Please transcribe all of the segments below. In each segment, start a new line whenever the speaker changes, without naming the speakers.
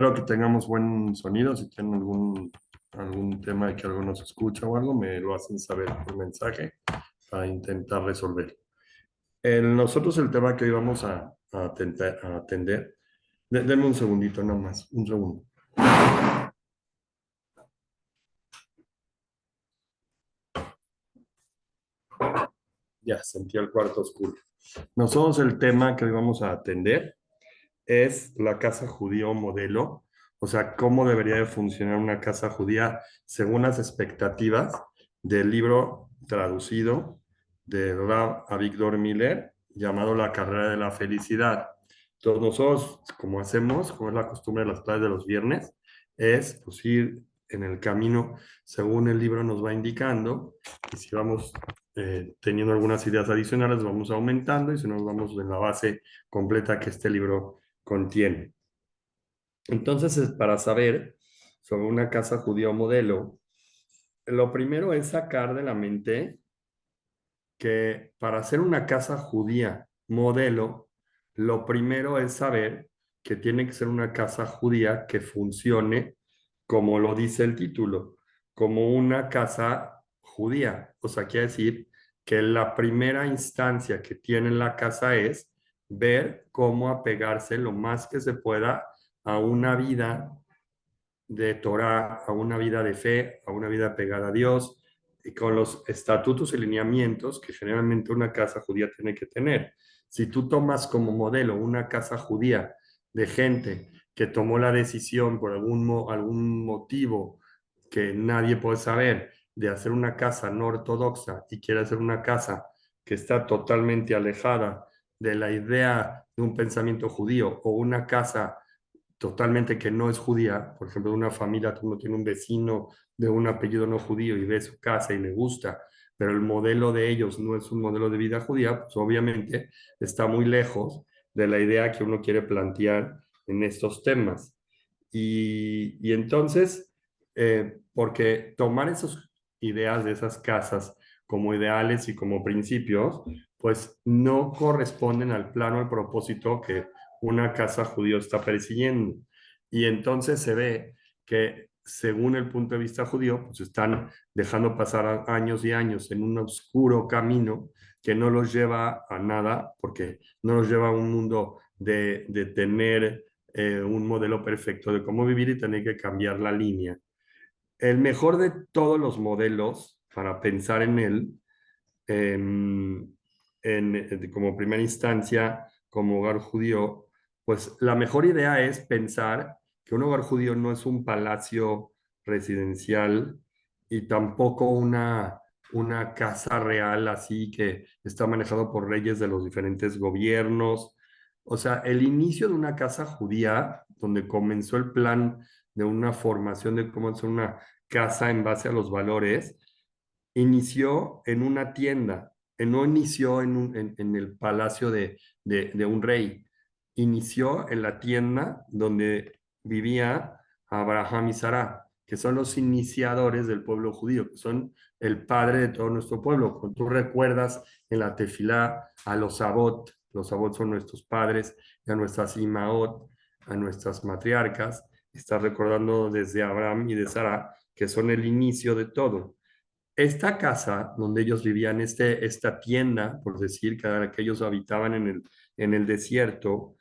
Espero que tengamos buen sonido. Si tienen algún tema de que algo no se escucha o algo, me lo hacen saber por mensaje para intentar resolver. Nosotros el tema que hoy vamos a atender, denme un segundito nada más, un segundo. Ya, sentí el cuarto oscuro. Nosotros el tema que hoy vamos a atender es la casa judío modelo, o sea, cómo debería de funcionar una casa judía según las expectativas del libro traducido de Rav Avigdor Miller llamado La carrera de la felicidad. Entonces nosotros, como hacemos, como es la costumbre de las clases de los viernes, es pues, ir en el camino según el libro nos va indicando, y si vamos teniendo algunas ideas adicionales, vamos aumentando, y si nos vamos en la base completa que este libro contiene. Entonces, para saber sobre una casa judía modelo, lo primero es sacar de la mente que para hacer una casa judía modelo, lo primero es saber que tiene que ser una casa judía que funcione como lo dice el título, como una casa judía. O sea, quiere decir que la primera instancia que tiene la casa es ver cómo apegarse lo más que se pueda a una vida de Torah, a una vida de fe, a una vida pegada a Dios, y con los estatutos y lineamientos que generalmente una casa judía tiene que tener. Si tú tomas como modelo una casa judía de gente que tomó la decisión por algún motivo que nadie puede saber de hacer una casa no ortodoxa y quiere hacer una casa que está totalmente alejada de la idea de un pensamiento judío o una casa totalmente que no es judía, por ejemplo, de una familia que uno tiene un vecino de un apellido no judío y ve su casa y le gusta, pero el modelo de ellos no es un modelo de vida judía, pues obviamente está muy lejos de la idea que uno quiere plantear en estos temas. Y entonces, porque tomar esas ideas de esas casas como ideales y como principios, pues no corresponden al plano, al propósito que una casa judío está persiguiendo. Y entonces se ve que según el punto de vista judío, pues están dejando pasar años y años en un oscuro camino que no los lleva a nada, porque no los lleva a un mundo de tener un modelo perfecto de cómo vivir y tener que cambiar la línea. El mejor de todos los modelos para pensar en él, como primera instancia, como hogar judío, pues la mejor idea es pensar que un hogar judío no es un palacio residencial y tampoco una casa real así que está manejado por reyes de los diferentes gobiernos. O sea, el inicio de una casa judía, donde comenzó el plan de una formación de cómo hacer una casa en base a los valores, inició en una tienda, no inició en el palacio de un rey, inició en la tienda donde vivía Abraham y Sara, que son los iniciadores del pueblo judío, que son el padre de todo nuestro pueblo. Cuando tú recuerdas en la tefilá a los Abot son nuestros padres, y a nuestras Imaot, a nuestras matriarcas, estás recordando desde Abraham y de Sara, que son el inicio de todo. Esta casa donde ellos vivían, esta tienda, por decir, que ellos habitaban en el desierto,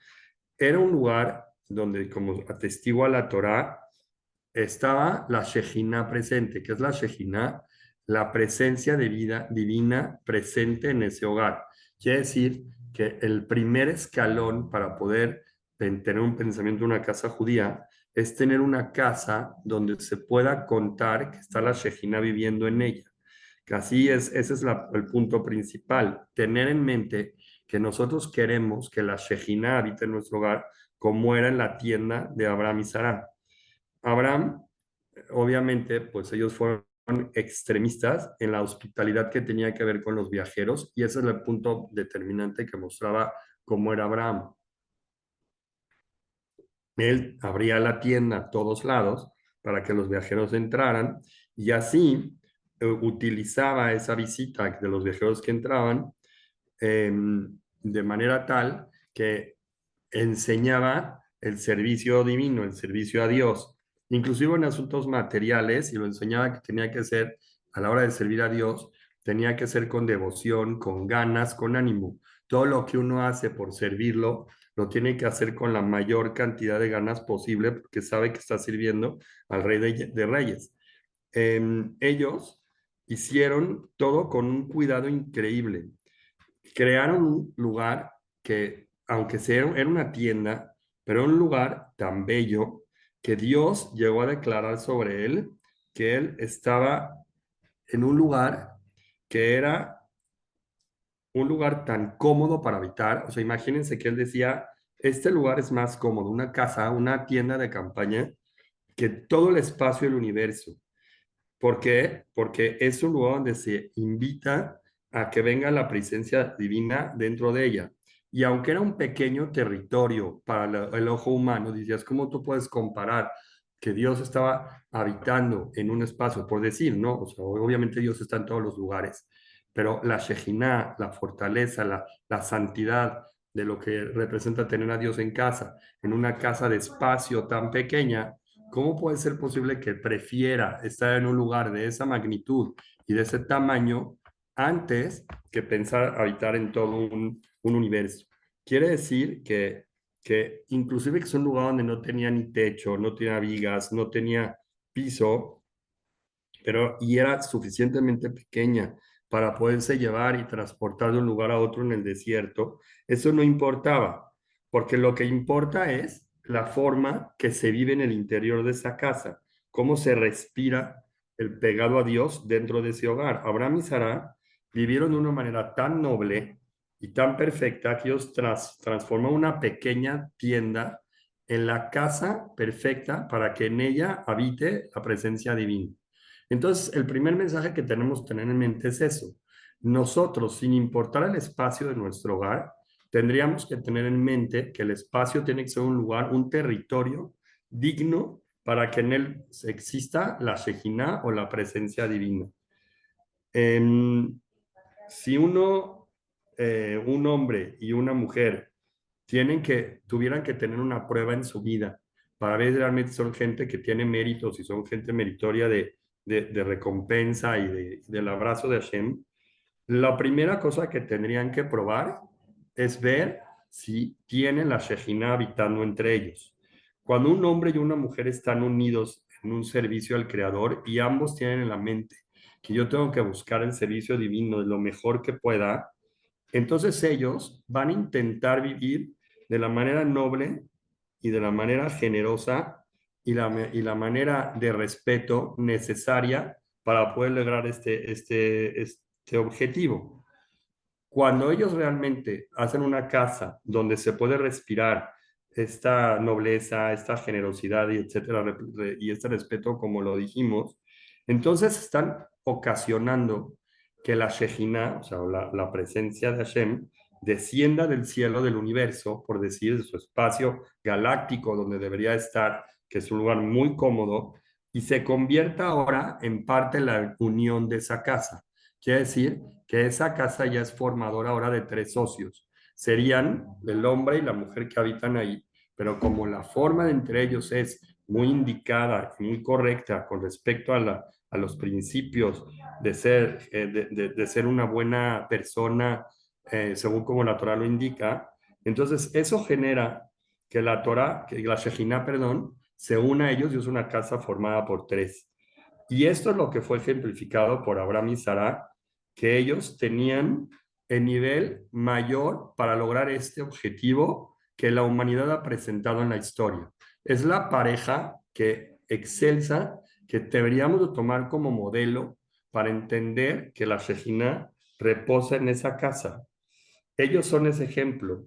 era un lugar donde, como atestigua la Torá, estaba la Shejina presente. ¿Qué es la Shejina? La presencia de vida divina presente en ese hogar. Quiere decir que el primer escalón para poder tener un pensamiento de una casa judía es tener una casa donde se pueda contar que está la Shejina viviendo en ella. Que así es, ese es el punto principal. Tener en mente que nosotros queremos que la Shejina habite en nuestro hogar como era en la tienda de Abraham y Sara. Abraham, obviamente, pues ellos fueron extremistas en la hospitalidad que tenía que ver con los viajeros, y ese es el punto determinante que mostraba cómo era Abraham. Él abría la tienda a todos lados para que los viajeros entraran, y así utilizaba esa visita de los viajeros que entraban de manera tal que enseñaba el servicio divino, el servicio a Dios, inclusive en asuntos materiales, y lo enseñaba que tenía que ser a la hora de servir a Dios, tenía que ser con devoción, con ganas, con ánimo. Todo lo que uno hace por servirlo, lo tiene que hacer con la mayor cantidad de ganas posible porque sabe que está sirviendo al Rey de Reyes. Ellos hicieron todo con un cuidado increíble. Crearon un lugar que, aunque sea, era una tienda, pero un lugar tan bello que Dios llegó a declarar sobre él que él estaba en un lugar que era un lugar tan cómodo para habitar. O sea, imagínense que él decía, este lugar es más cómodo, una casa, una tienda de campaña, que todo el espacio del universo. ¿Por qué? Porque es un lugar donde se invita a que venga la presencia divina dentro de ella. Y aunque era un pequeño territorio para el ojo humano, decías, ¿cómo tú puedes comparar que Dios estaba habitando en un espacio? Por decir, ¿no? O sea, obviamente Dios está en todos los lugares, pero la Shejinah, la fortaleza, la santidad de lo que representa tener a Dios en casa, en una casa de espacio tan pequeña, ¿cómo puede ser posible que prefiera estar en un lugar de esa magnitud y de ese tamaño antes que pensar habitar en todo un universo? Quiere decir que inclusive que es un lugar donde no tenía ni techo, no tenía vigas, no tenía piso, pero y era suficientemente pequeña para poderse llevar y transportar de un lugar a otro en el desierto, eso no importaba, porque lo que importa es la forma que se vive en el interior de esa casa, cómo se respira el pegado a Dios dentro de ese hogar. Abraham y Sara vivieron de una manera tan noble y tan perfecta que ellos transforman una pequeña tienda en la casa perfecta para que en ella habite la presencia divina. Entonces, el primer mensaje que tenemos que tener en mente es eso. Nosotros, sin importar el espacio de nuestro hogar, tendríamos que tener en mente que el espacio tiene que ser un lugar, un territorio digno para que en él exista la Shejinah o la presencia divina. Em, si un hombre y una mujer tuvieran que tener una prueba en su vida para ver si realmente son gente que tiene méritos y son gente meritoria de recompensa y del abrazo de Hashem, la primera cosa que tendrían que probar es ver si tienen la Shejinah habitando entre ellos. Cuando un hombre y una mujer están unidos en un servicio al Creador y ambos tienen en la mente que yo tengo que buscar el servicio divino de lo mejor que pueda, entonces ellos van a intentar vivir de la manera noble y de la manera generosa y la manera de respeto necesaria para poder lograr este objetivo. Cuando ellos realmente hacen una casa donde se puede respirar esta nobleza, esta generosidad y etcétera, y este respeto, como lo dijimos, entonces están ocasionando que la Shejinah, o sea, la presencia de Hashem, descienda del cielo del universo, por decir, de su espacio galáctico donde debería estar, que es un lugar muy cómodo, y se convierta ahora en parte de la unión de esa casa. Quiere decir que esa casa ya es formadora ahora de tres socios. Serían el hombre y la mujer que habitan ahí, pero como la forma de entre ellos es muy indicada y muy correcta con respecto a los principios de ser una buena persona, según como la Torah lo indica, entonces eso genera que la Torah, que la Shejinah, perdón, se una a ellos y es una casa formada por tres. Y esto es lo que fue ejemplificado por Abraham y Sara, que ellos tenían el nivel mayor para lograr este objetivo que la humanidad ha presentado en la historia. Es la pareja que excelsa, que deberíamos de tomar como modelo para entender que la Shejinah reposa en esa casa. Ellos son ese ejemplo.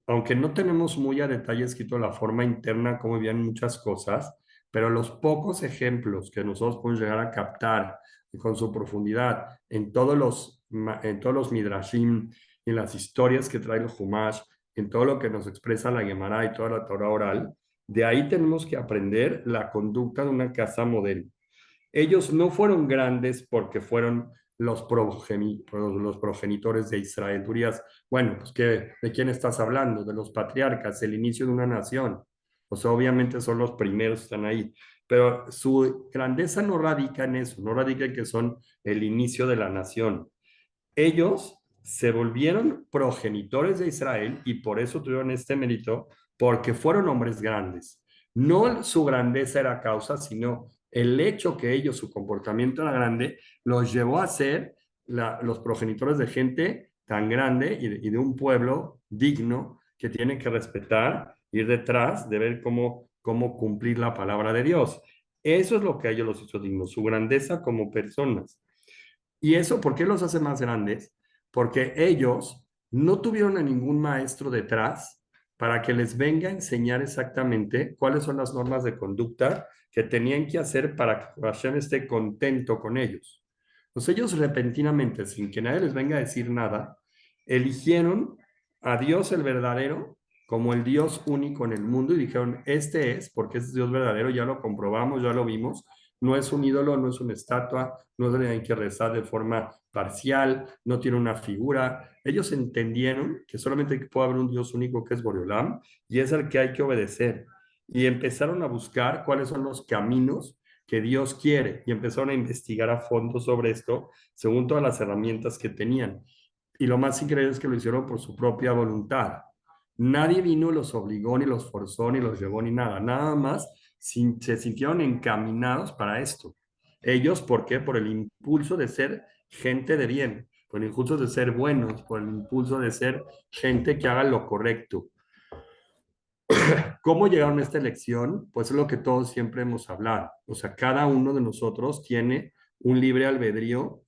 Aunque no tenemos muy a detalle escrito la forma interna, cómo vivían muchas cosas, pero los pocos ejemplos que nosotros podemos llegar a captar con su profundidad en todos los midrashim, en las historias que trae el Humash, en todo lo que nos expresa la Gemara y toda la Torah oral, de ahí tenemos que aprender la conducta de una casa modelo. Ellos no fueron grandes porque fueron los progenitores de Israel. Tú dirías, bueno, pues ¿de quién estás hablando? De los patriarcas, el inicio de una nación. O sea, obviamente son los primeros que están ahí, pero su grandeza no radica en eso, no radica en que son el inicio de la nación. Ellos se volvieron progenitores de Israel y por eso tuvieron este mérito, porque fueron hombres grandes. No su grandeza era causa, sino el hecho que ellos, su comportamiento era grande, los llevó a ser los progenitores de gente tan grande y de un pueblo digno que tienen que respetar, ir detrás de ver cómo cumplir la palabra de Dios. Eso es lo que a ellos los hizo dignos, su grandeza como personas. ¿Y eso por qué los hace más grandes? Porque ellos no tuvieron a ningún maestro detrás para que les venga a enseñar exactamente cuáles son las normas de conducta que tenían que hacer para que Hashem esté contento con ellos. Pues ellos repentinamente, sin que nadie les venga a decir nada, eligieron a Dios el verdadero como el Dios único en el mundo y dijeron, este es, porque es Dios verdadero, ya lo comprobamos, ya lo vimos, no es un ídolo, no es una estatua, no hay que rezar de forma parcial, no tiene una figura. Ellos entendieron que solamente puede haber un Dios único que es Boreolam y es el que hay que obedecer. Y empezaron a buscar cuáles son los caminos que Dios quiere y empezaron a investigar a fondo sobre esto según todas las herramientas que tenían. Y lo más increíble es que lo hicieron por su propia voluntad. Nadie vino, los obligó, ni los forzó, ni los llevó, ni nada. Nada más se sintieron encaminados para esto. Ellos, ¿por qué? Por el impulso de ser gente de bien, por el impulso de ser buenos, por el impulso de ser gente que haga lo correcto. ¿Cómo llegaron a esta elección? Pues es lo que todos siempre hemos hablado. O sea, cada uno de nosotros tiene un libre albedrío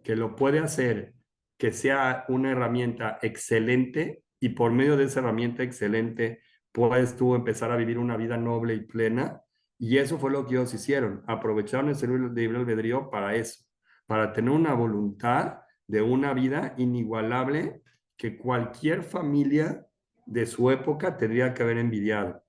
que lo puede hacer que sea una herramienta excelente y por medio de esa herramienta excelente puedes tú empezar a vivir una vida noble y plena. Y eso fue lo que ellos hicieron. Aprovecharon ese libre albedrío para eso, para tener una voluntad de una vida inigualable que cualquier familia de su época tendría que haber envidiado.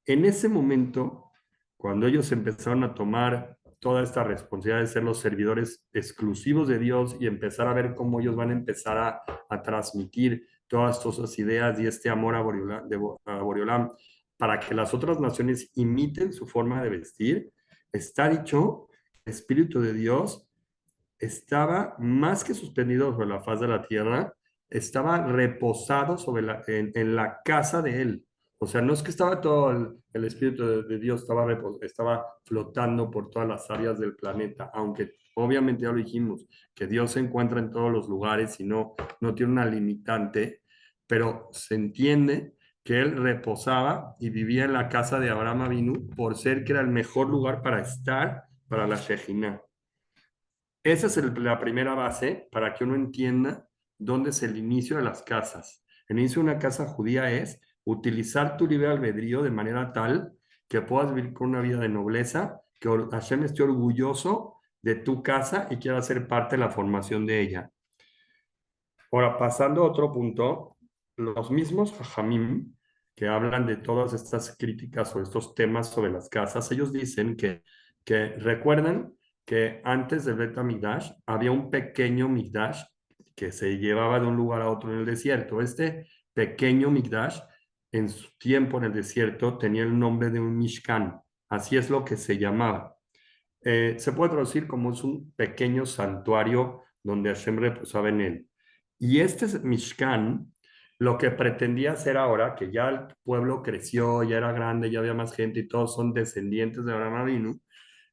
En ese momento, cuando ellos empezaron a tomar toda esta responsabilidad de ser los servidores exclusivos de Dios y empezar a ver cómo ellos van a empezar a transmitir todas esas ideas y este amor a Boreolam para que las otras naciones imiten su forma de vestir, está dicho, el Espíritu de Dios estaba más que suspendido sobre la faz de la tierra, estaba reposado en la casa de él. O sea, no es que estaba todo el Espíritu de Dios, estaba flotando por todas las áreas del planeta, aunque obviamente ya lo dijimos, que Dios se encuentra en todos los lugares y no tiene una limitante, pero se entiende que él reposaba y vivía en la casa de Abraham Avinu por ser que era el mejor lugar para estar para la Shejinah. Esa es la primera base para que uno entienda dónde es el inicio de las casas. El inicio de una casa judía es utilizar tu libre albedrío de manera tal que puedas vivir con una vida de nobleza, que Hashem esté orgulloso de tu casa y quiera ser parte de la formación de ella. Ahora, pasando a otro punto, los mismos Jajamim que hablan de todas estas críticas o estos temas sobre las casas, ellos dicen que recuerdan que antes del Bet HaMikdash había un pequeño Mikdash que se llevaba de un lugar a otro en el desierto. Este pequeño Mikdash, en su tiempo en el desierto, tenía el nombre de un Mishkan. Así es lo que se llamaba. Se puede traducir como es un pequeño santuario donde Hashem reposaba en él. Y este Mishkan, lo que pretendía hacer ahora, que ya el pueblo creció, ya era grande, ya había más gente y todos son descendientes de Abraham Avinu,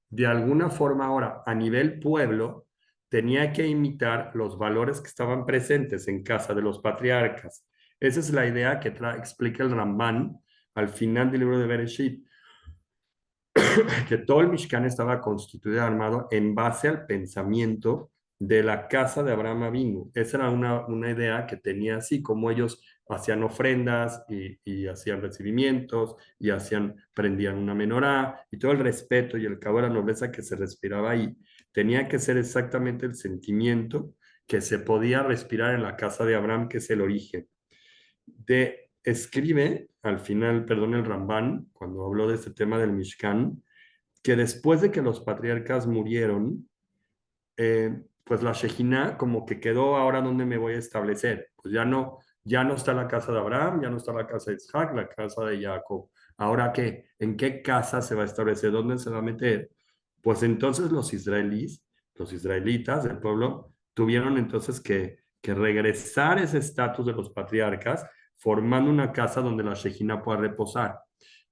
de alguna forma ahora a nivel pueblo tenía que imitar los valores que estaban presentes en casa de los patriarcas. Esa es la idea que explica el Ramban al final del libro de Bereshit, que todo el Mishkan estaba constituido y armado en base al pensamiento de la casa de Abraham Avinu. Esa era una idea que tenía así, como ellos hacían ofrendas y hacían recibimientos y prendían una menorá y todo el respeto y el cabo de la nobleza que se respiraba ahí. Tenía que ser exactamente el sentimiento que se podía respirar en la casa de Abraham, que es el origen. Escribe al final, perdón, el Ramban, cuando habló de este tema del Mishkan, que después de que los patriarcas murieron, pues la Shejinah como que quedó ahora donde me voy a establecer. Pues ya Ya no está la casa de Abraham, ya no está la casa de Isaac, la casa de Jacob. Ahora qué, ¿en qué casa se va a establecer? ¿Dónde se va a meter? Pues entonces los israelitas del pueblo, tuvieron entonces que regresar ese estatus de los patriarcas, formando una casa donde la Shejina pueda reposar.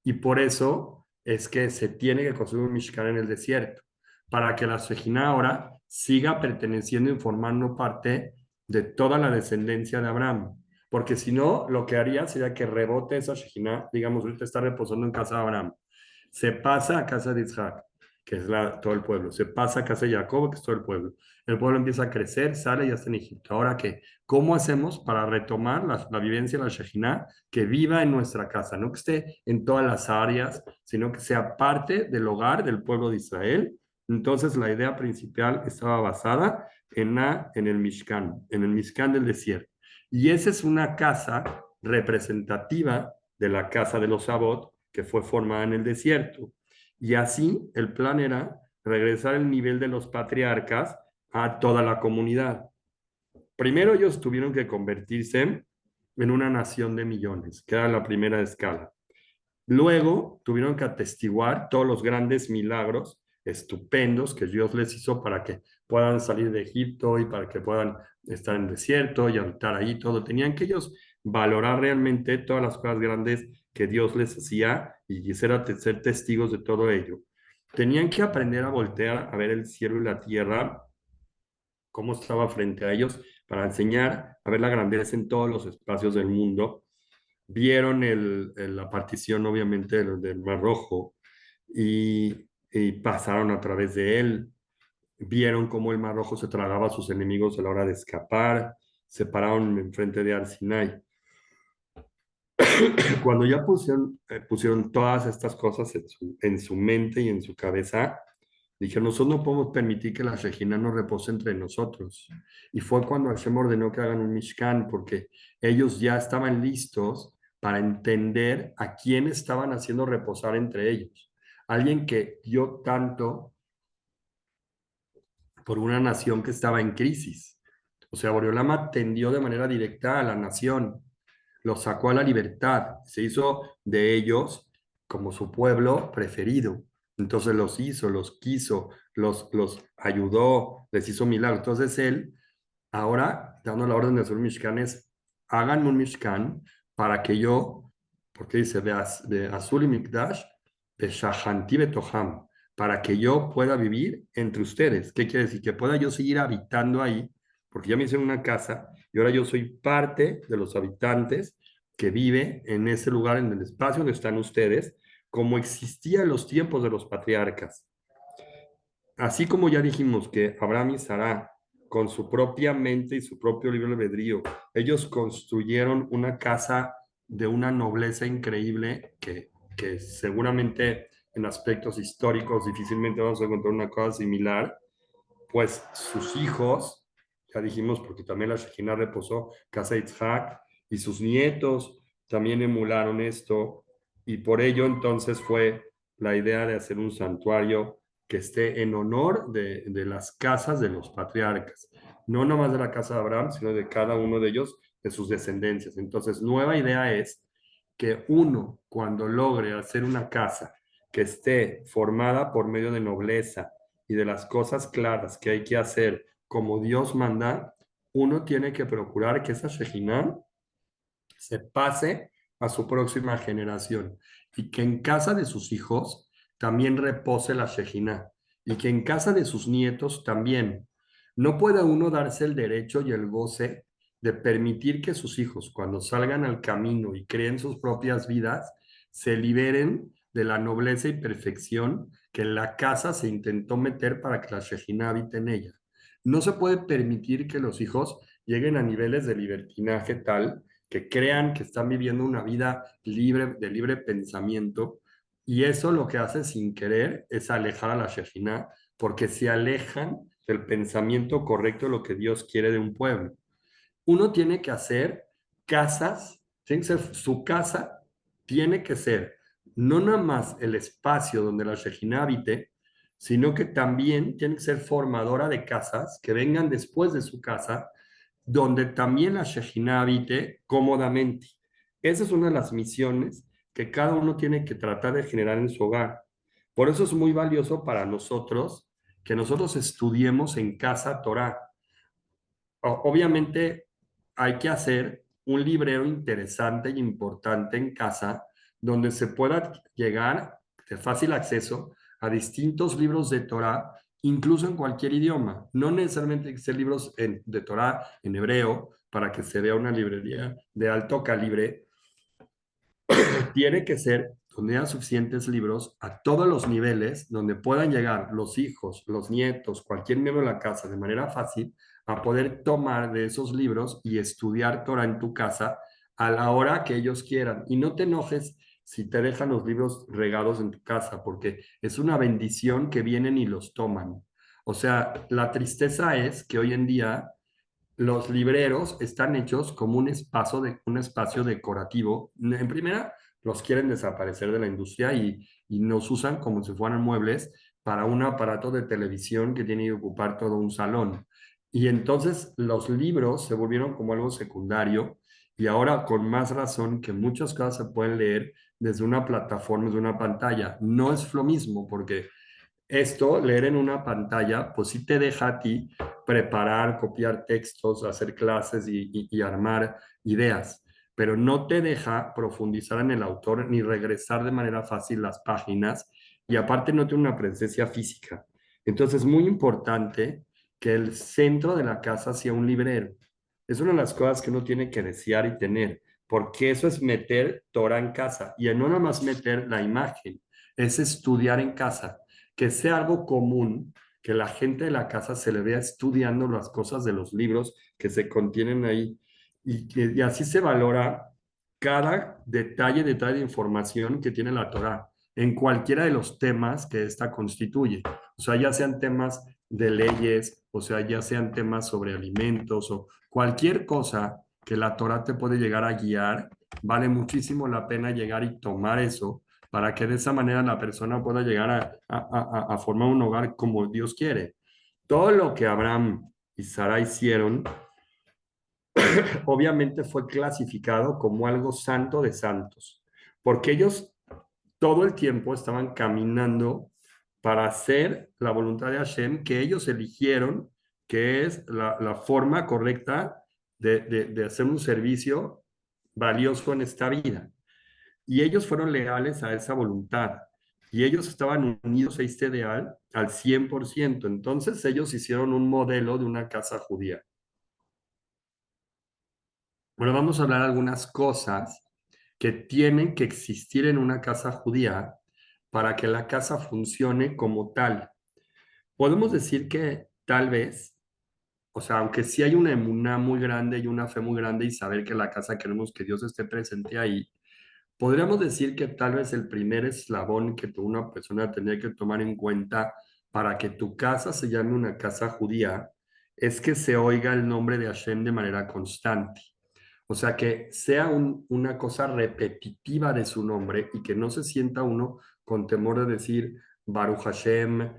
Y por eso es que se tiene que construir un Mishkan en el desierto, para que la Shejina ahora siga perteneciendo y formando parte de toda la descendencia de Abraham. Porque si no, lo que haría sería que rebote esa Shejina, digamos, ahorita está reposando en casa de Abraham, se pasa a casa de Isaac, que es todo el pueblo, se pasa a casa de Jacob, que es todo el pueblo empieza a crecer, sale y ya está en Egipto. Ahora qué, ¿cómo hacemos para retomar la vivencia de la Shejina, que viva en nuestra casa, no que esté en todas las áreas, sino que sea parte del hogar del pueblo de Israel? Entonces la idea principal estaba basada en el Mishkan del desierto. Y esa es una casa representativa de la casa de los Sabot, que fue formada en el desierto. Y así el plan era regresar el nivel de los patriarcas a toda la comunidad. Primero ellos tuvieron que convertirse en una nación de millones, que era la primera escala. Luego tuvieron que atestiguar todos los grandes milagros estupendos que Dios les hizo para que puedan salir de Egipto y para que puedan estar en el desierto y habitar ahí todo. Tenían que ellos valorar realmente todas las cosas grandes que Dios les hacía y ser testigos de todo ello. Tenían que aprender a voltear a ver el cielo y la tierra, cómo estaba frente a ellos, para enseñar a ver la grandeza en todos los espacios del mundo. Vieron la partición, obviamente, del Mar Rojo y pasaron a través de él. Vieron cómo el Mar Rojo se tragaba a sus enemigos a la hora de escapar. Se pararon enfrente de Ar-Sinai. Cuando ya pusieron todas estas cosas en su mente y en su cabeza, dijeron, nosotros no podemos permitir que la Shejina no repose entre nosotros. Y fue cuando Hashem ordenó que hagan un Mishkan, porque ellos ya estaban listos para entender a quién estaban haciendo reposar entre ellos. Alguien que dio tanto por una nación que estaba en crisis. O sea, Boreolama atendió de manera directa a la nación, los sacó a la libertad, se hizo de ellos como su pueblo preferido. Entonces los hizo, los quiso, los ayudó, les hizo milagros. Entonces él, ahora, dando la orden de hacer un Mishkan, es, hagan un Mishkan para que yo, porque dice, de Azul y Mikdash, de Shahanti Betoham, para que yo pueda vivir entre ustedes. ¿Qué quiere decir? Que pueda yo seguir habitando ahí, porque ya me hice una casa y ahora yo soy parte de los habitantes que vive en ese lugar, en el espacio donde están ustedes, como existía en los tiempos de los patriarcas. Así como ya dijimos que Abraham y Sara, con su propia mente y su propio libre albedrío, ellos construyeron una casa de una nobleza increíble que seguramente en aspectos históricos difícilmente vamos a encontrar una cosa similar. Pues sus hijos, ya dijimos, porque también la Shekhinah reposó, casa de Isaac, y sus nietos también emularon esto, y por ello entonces fue la idea de hacer un santuario que esté en honor de las casas de los patriarcas, no nomás de la casa de Abraham, sino de cada uno de ellos, de sus descendencias. Entonces, nueva idea es que uno, cuando logre hacer una casa que esté formada por medio de nobleza, y de las cosas claras que hay que hacer como Dios manda, uno tiene que procurar que esa Shejinah se pase a su próxima generación y que en casa de sus hijos también repose la Shejinah y que en casa de sus nietos también. No puede uno darse el derecho y el goce de permitir que sus hijos, cuando salgan al camino y creen sus propias vidas, se liberen de la nobleza y perfección que en la casa se intentó meter para que la Shejinah habite en ella. No se puede permitir que los hijos lleguen a niveles de libertinaje tal que crean que están viviendo una vida libre, de libre pensamiento, y eso lo que hace sin querer es alejar a la Shejinah, porque se alejan del pensamiento correcto de lo que Dios quiere de un pueblo. Uno tiene que hacer casas, tiene que ser, su casa tiene que ser no nada más el espacio donde la Shejinah habite, sino que también tiene que ser formadora de casas que vengan después de su casa donde también la Shejina habite cómodamente. Esa es una de las misiones que cada uno tiene que tratar de generar en su hogar. Por eso es muy valioso para nosotros que nosotros estudiemos en casa Torah. Obviamente hay que hacer un librero interesante e importante en casa donde se pueda llegar de fácil acceso a distintos libros de Torah, incluso en cualquier idioma. No necesariamente hay que ser libros de Torah en hebreo para que se vea una librería de alto calibre. Tiene que ser donde haya suficientes libros a todos los niveles, donde puedan llegar los hijos, los nietos, cualquier miembro de la casa de manera fácil a poder tomar de esos libros y estudiar Torah en tu casa a la hora que ellos quieran. Y no te enojes si te dejan los libros regados en tu casa, porque es una bendición que vienen y los toman. O sea, la tristeza es que hoy en día los libreros están hechos como un espacio decorativo. En primera, los quieren desaparecer de la industria y nos usan como si fueran muebles para un aparato de televisión que tiene que ocupar todo un salón. Y entonces los libros se volvieron como algo secundario y ahora con más razón que muchas cosas se pueden leer desde una plataforma, desde una pantalla. No es lo mismo porque esto, leer en una pantalla, pues sí te deja a ti preparar, copiar textos, hacer clases y armar ideas, pero no te deja profundizar en el autor ni regresar de manera fácil las páginas y aparte no tiene una presencia física. Entonces es muy importante que el centro de la casa sea un librero. Es una de las cosas que uno tiene que desear y tener, porque eso es meter Torah en casa y no nada más meter la imagen, es estudiar en casa, que sea algo común, que la gente de la casa se le vea estudiando las cosas de los libros que se contienen ahí y así se valora cada detalle de información que tiene la Torá en cualquiera de los temas que ésta constituye. O sea, ya sean temas de leyes, o sea, ya sean temas sobre alimentos o cualquier cosa que la Torá te puede llegar a guiar, vale muchísimo la pena llegar y tomar eso para que de esa manera la persona pueda llegar a formar un hogar como Dios quiere. Todo lo que Abraham y Sara hicieron, obviamente fue clasificado como algo santo de santos, porque ellos todo el tiempo estaban caminando para hacer la voluntad de Hashem que ellos eligieron, que es la forma correcta de hacer un servicio valioso en esta vida. Y ellos fueron leales a esa voluntad. Y ellos estaban unidos a este ideal al 100%. Entonces ellos hicieron un modelo de una casa judía. Bueno, vamos a hablar de algunas cosas que tienen que existir en una casa judía para que la casa funcione como tal. Podemos decir que tal vez, o sea, aunque sí hay una emuná muy grande y una fe muy grande y saber que la casa queremos que Dios esté presente ahí, podríamos decir que tal vez el primer eslabón que una persona tendría que tomar en cuenta para que tu casa se llame una casa judía es que se oiga el nombre de Hashem de manera constante. O sea, que sea una cosa repetitiva de su nombre y que no se sienta uno con temor de decir Baruch Hashem,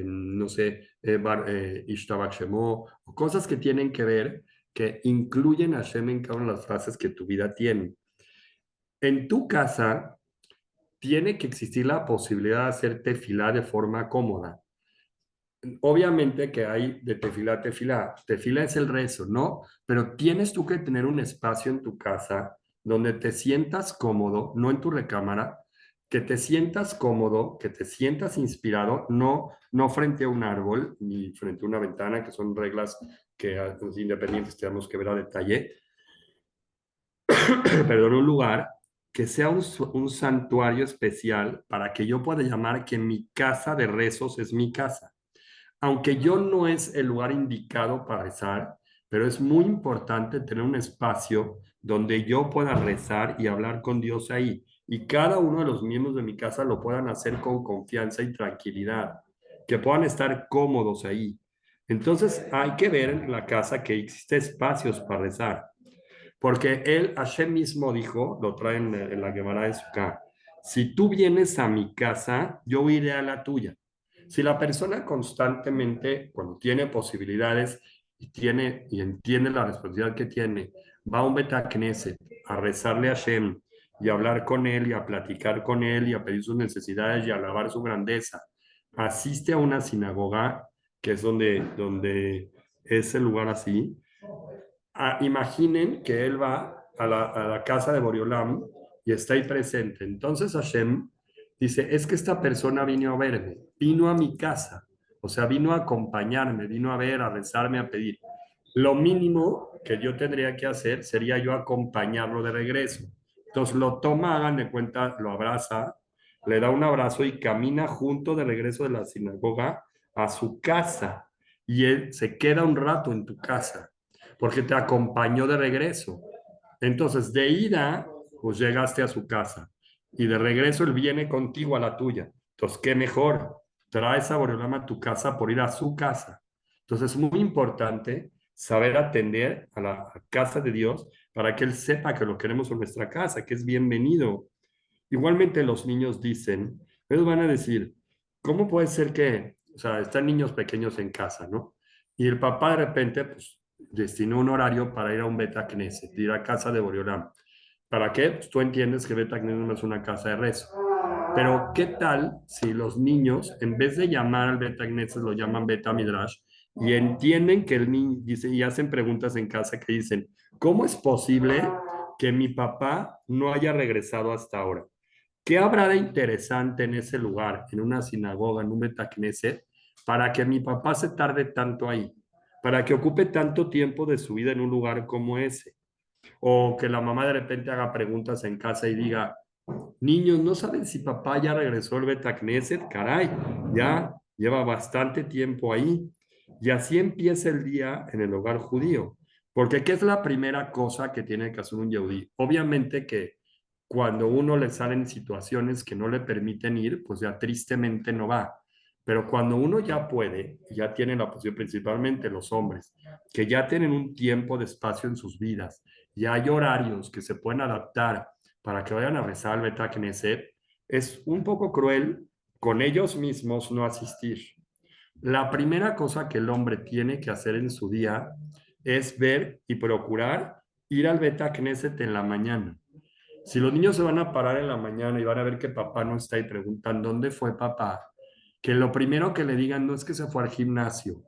no sé, Ishtabach Shemo, o cosas que tienen que ver, que incluyen a Hashem en cada una de las frases que tu vida tiene. En tu casa tiene que existir la posibilidad de hacer tefilá de forma cómoda. Obviamente que hay de tefilá a tefilá. Tefilá es el rezo, ¿no? Pero tienes tú que tener un espacio en tu casa donde te sientas cómodo, no en tu recámara, que te sientas cómodo, que te sientas inspirado, no frente a un árbol ni frente a una ventana, que son reglas que a los independientes tenemos que ver a detalle, perdón, un lugar que sea un santuario especial para que yo pueda llamar que mi casa de rezos es mi casa. Aunque yo no es el lugar indicado para rezar, pero es muy importante tener un espacio donde yo pueda rezar y hablar con Dios ahí. Y cada uno de los miembros de mi casa lo puedan hacer con confianza y tranquilidad, que puedan estar cómodos ahí. Entonces hay que ver en la casa que existe espacios para rezar. Porque él, Hashem mismo dijo, lo trae en la Gemara de Sukkah, si tú vienes a mi casa, yo iré a la tuya. Si la persona constantemente, cuando tiene posibilidades, y entiende la responsabilidad que tiene, va a un Beta Knesset a rezarle a Hashem y a hablar con él y a platicar con él y a pedir sus necesidades y a alabar su grandeza, asiste a una sinagoga, que es donde es el lugar así. Imaginen que él va a la casa de Boriolam y está ahí presente. Entonces Hashem dice, es que esta persona vino a verme, vino a mi casa, o sea, vino a acompañarme, vino a ver, a rezarme, a pedir. Lo mínimo que yo tendría que hacer sería yo acompañarlo de regreso. Entonces lo toma, hagan de cuenta, lo abraza, le da un abrazo y camina junto de regreso de la sinagoga a su casa. Y él se queda un rato en tu casa porque te acompañó de regreso. Entonces, de ida, pues llegaste a su casa y de regreso él viene contigo a la tuya. Entonces, ¿qué mejor? Traes a Boreolama a tu casa por ir a su casa. Entonces, es muy importante saber atender a la casa de Dios para que Él sepa que lo queremos en nuestra casa, que es bienvenido. Igualmente los niños dicen, ellos van a decir, ¿cómo puede ser que, o sea, están niños pequeños en casa, ¿no? Y el papá de repente, pues, destinó un horario para ir a un Beta Knesset, ir a casa de Boriolam. ¿Para qué? Pues tú entiendes que Beta Knesset no es una casa de rezo. Pero, ¿qué tal si los niños, en vez de llamar al Beta Knesset, lo llaman Beta Midrash y entienden que el niño dice, y hacen preguntas en casa que dicen, ¿cómo es posible que mi papá no haya regresado hasta ahora? ¿Qué habrá de interesante en ese lugar, en una sinagoga, en un Betacneset, para que mi papá se tarde tanto ahí? Para que ocupe tanto tiempo de su vida en un lugar como ese. O que la mamá de repente haga preguntas en casa y diga, niños, ¿no saben si papá ya regresó al Betacneset? Caray, ya lleva bastante tiempo ahí. Y así empieza el día en el hogar judío. Porque ¿qué es la primera cosa que tiene que hacer un yehudí? Obviamente que cuando uno le salen situaciones que no le permiten ir, pues ya tristemente no va. Pero cuando uno ya puede, ya tiene la posibilidad, principalmente los hombres, que ya tienen un tiempo de espacio en sus vidas, y hay horarios que se pueden adaptar para que vayan a rezar al Beta Knesset, es un poco cruel con ellos mismos no asistir. La primera cosa que el hombre tiene que hacer en su día es ver y procurar ir al Beta Knesset en la mañana. Si los niños se van a parar en la mañana y van a ver que papá no está y preguntan, ¿dónde fue papá? Que lo primero que le digan no es que se fue al gimnasio.